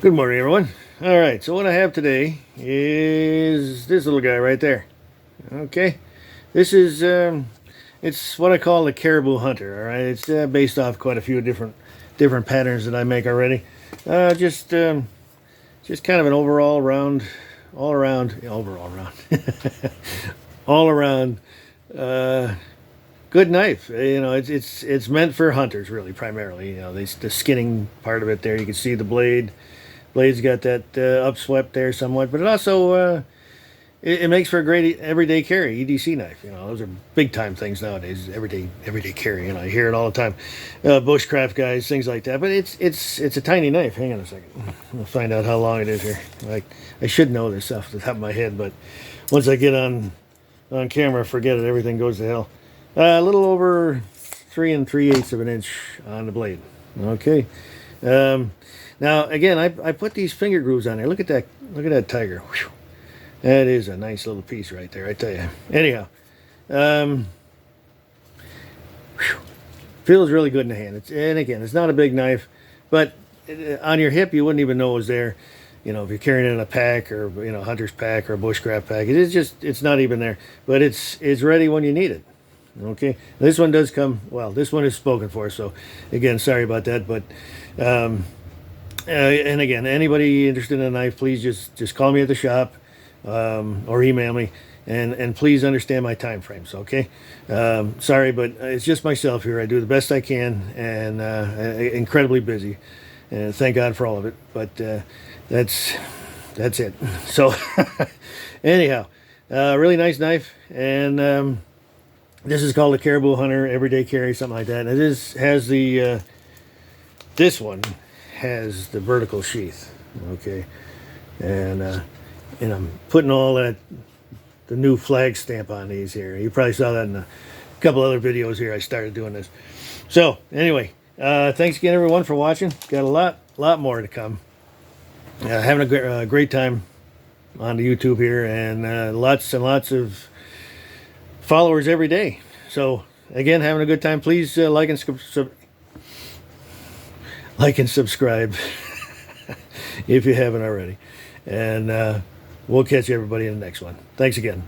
Good morning, everyone. All right, so what I have today is this little guy right there. Okay, this is it's what I call the Caribou Hunter. All right, it's based off quite a few different patterns that I make already. Just kind of an all around, all around good knife. It's meant for hunters, really, primarily. The skinning part of it there. You can see the blade. Blade's got that upswept there somewhat, but it also it makes for a great everyday carry EDC knife. Those are big time things nowadays. Everyday carry. You hear it all the time. Bushcraft guys, things like that. But it's a tiny knife. Hang on a second. We'll find out how long it is here. I should know this off the top of my head, but once I get on camera, forget it. Everything goes to hell. A little over 3 3/8 of an inch on the blade. Okay. Now again, I put these finger grooves on there. Look at that! Look at that tiger. Whew. That is a nice little piece right there, I tell you. Anyhow, feels really good in the hand. And again, it's not a big knife, but on your hip, you wouldn't even know it was there. If you're carrying it in a pack or hunter's pack or a bushcraft pack, it's not even there. But it's ready when you need it. Okay, this one does come. Well, this one is spoken for. So again, sorry about that, but. And again, anybody interested in a knife, please just call me at the shop or email me, and please understand my time frames. Okay, sorry, but it's just myself here. I do the best I can, and incredibly busy, and thank God for all of it. But that's it. So anyhow, really nice knife, and this is called a Caribou Hunter Everyday Carry, something like that. And has the this one has the vertical sheath. Okay, and I'm putting all the new flag stamp on these here. You probably saw that in a couple other videos here. I started doing this. So anyway, thanks again, everyone, for watching. Got a lot more to come. Having a great time on the YouTube here, and lots and lots of followers every day. So again, having a good time. Please like and subscribe if you haven't already, and we'll catch everybody in the next one. Thanks again.